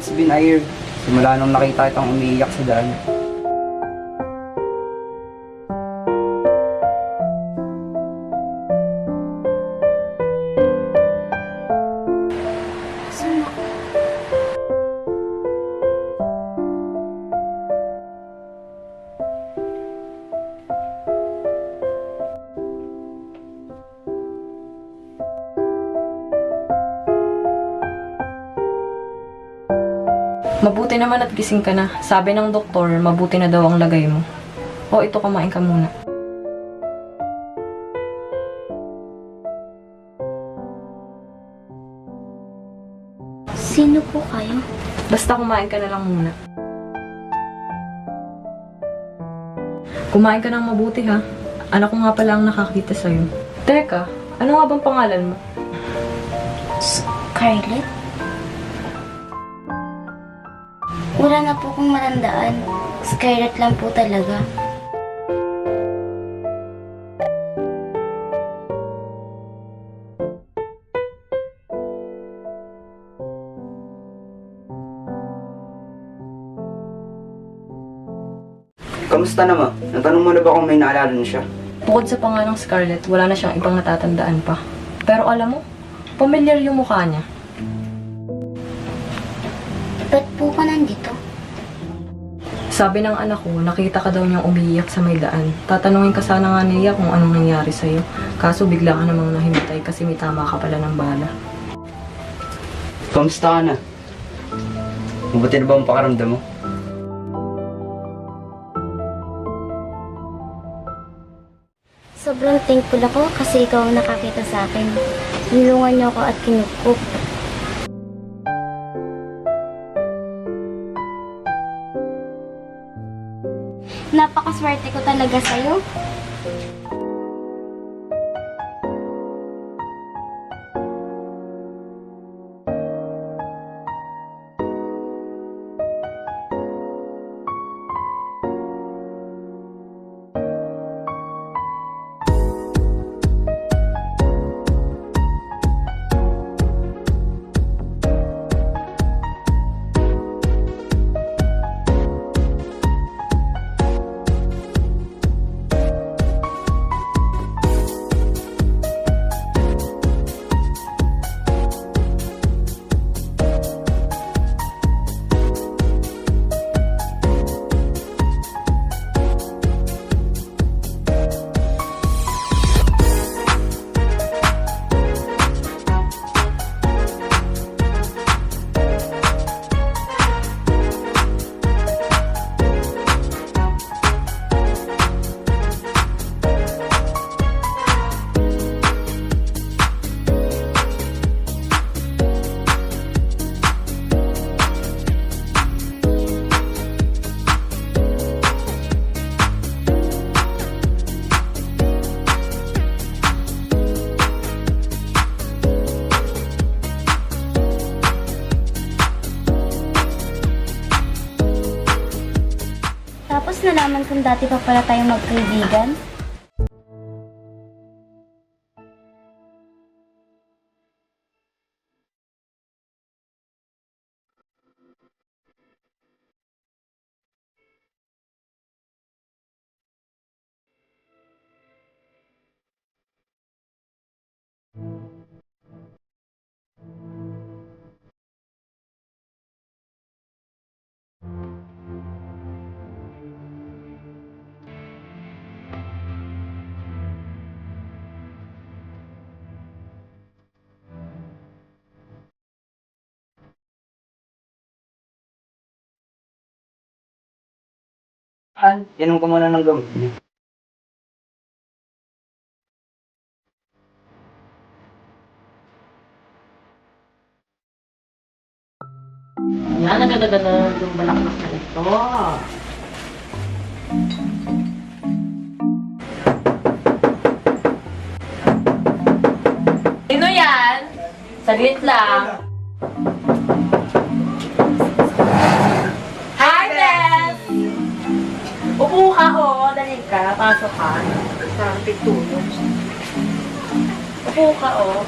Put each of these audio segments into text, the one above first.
it's been a year. Simula nung nakita kitang umiiyak sa daan. Saan ako? Mabuti naman at gising ka na. Sabi ng doktor, mabuti na daw ang lagay mo. O, ito, kumain ka muna. Sino po kayo? Basta kumain ka na lang muna. Kumain ka ng mabuti, ha? Anak ko nga pala ang nakakita sa'yo. Teka, ano nga bang pangalan mo? Scarlett? Wala na po kong matandaan. Scarlett lang po talaga. Kamusta naman? Natanong mo na ba kung may naalala na siya? Bukod sa pangalang Scarlett, wala na siyang ibang natatandaan pa. Pero alam mo, pamilyar yung mukha niya. Ba't po ka nandito? Sabi ng anak ko, nakita ka daw niyang umiiyak sa may daan. Tatanungin ka sana nga niya kung anong nangyari sa'yo. Kaso bigla ka namang nahimatay kasi may tama ka pala ng bala. Kamusta ka na? Mabuti na ba ang pakaramdam mo? Sobrang thankful ako kasi ikaw ang nakakita sa akin. Nilungan niyo ako at kinupkup. Napakaswerte ko talaga sa'yo. Tapos nalaman kong dati pa pala tayong magkaibigan. Inom ka muna ng gamot niya. Yan, nagdadagan na yung balaknak na ito. Sino yan? Saglit lang. Hi, Beth! Upo ka, oh. Dali ka. Pasok ka. Sa pitulog. Upo ka, oh.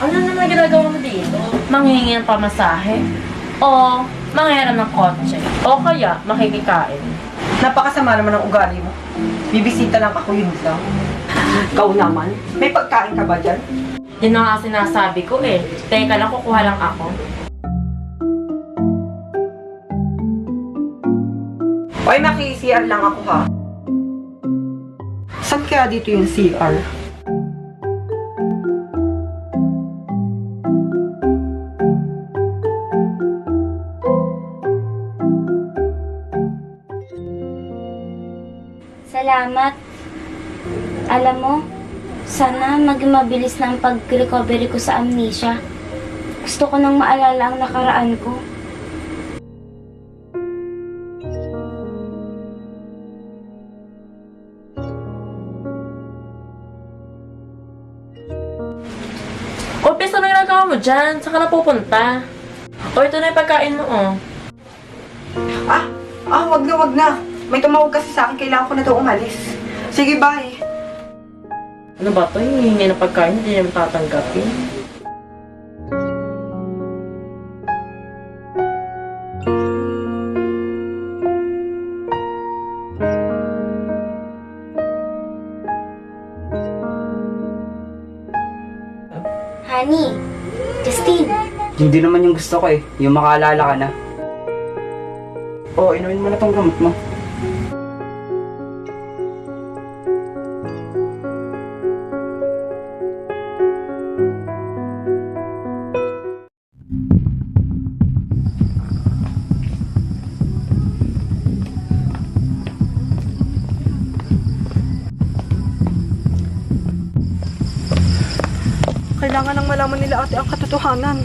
Ano naman ginagawa mo dito? Manghihingi ng pamasahe. O manghiram ng kotse. O kaya makikikain. Napakasama naman ang ugali mo. Bibisita lang ako, yun lang. Ikaw naman, may pagkain ka ba dyan? Yan na nga sinasabi ko eh. Teka lang, kukuha lang ako. Oy, maki-CR lang ako ha. Saan kaya dito yung CR? Salamat. Alam mo, sana maging mabilis na ang pag-recovery ko sa amnesia. Gusto ko nang maalala ang nakaraan ko. O, pesa na ginagawa mo dyan. Saan ka na pupunta? O, ito na yung pagkain mo, oh. Wag na. May tumawag kasi sa akin, kailangan ko na daw umalis. Sige, bye. Ano ba ito? Hihingi ng pagkain, hindi naman tatanggapin. Honey, Justine, Hindi naman yung gusto ko eh. Yung makaalala ka na. Oo, inumin mo na tong gamot mo. Kailangan nang malaman nila ate ang katotohanan.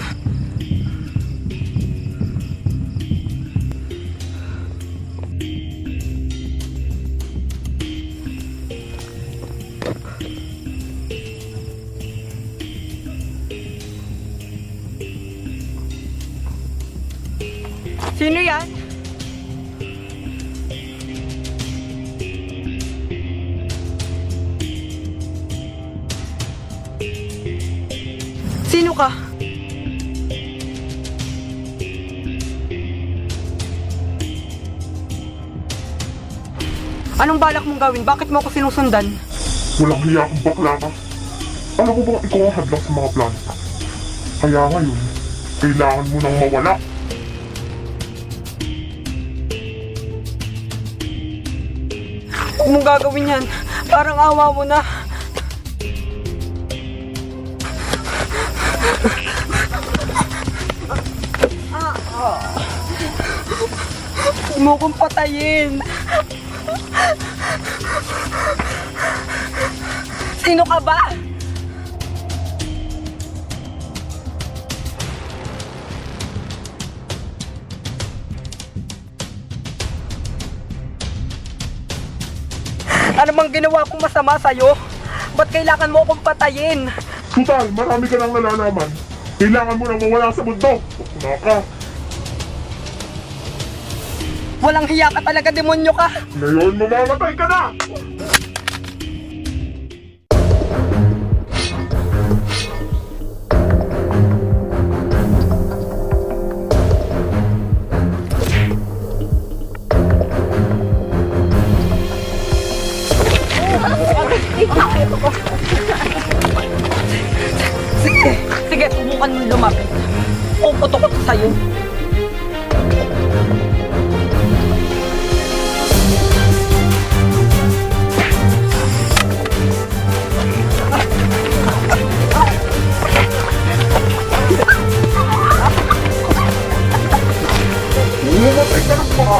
Sino yan? Sino ka? Anong balak mong gawin? Bakit mo ako sinusundan? Walang hiya kang bakla ka. Alam ko bang ikaw ang hadlang sa mga plano ko? Kaya ngayon, kailangan mo nang mawala. Huwag mong gagawin yan. Parang awa mo na. Huwag mo kong patayin. Sino ka ba? Ano bang ginawa kong masama sa'yo? Ba't kailangan mo akong patayin? Tutal, marami ka nang nalalaman. Kailangan mo nang mawala sa mundo. Bakla ka. Walang hiya ka talaga, demonyo ka! Ngayon, mamamatay ka na! Sige, subukan mo lumapit. Puputok ko sa'yo. Mamamatay ka ng bakla.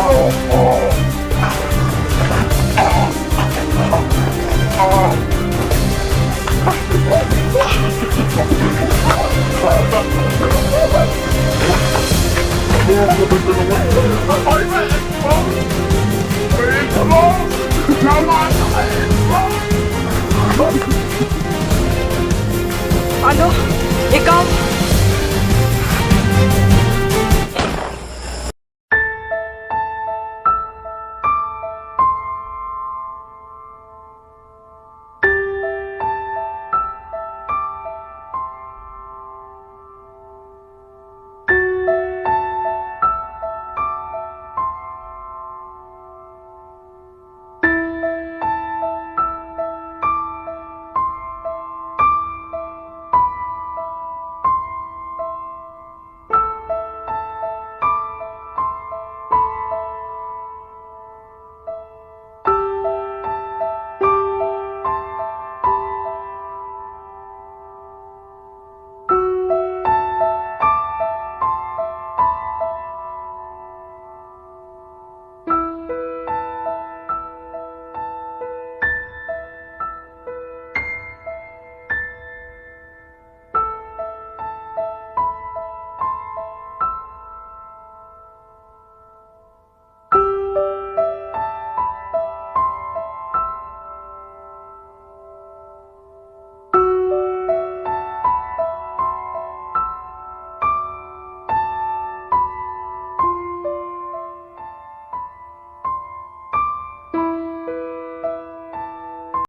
Ano? Ikaw?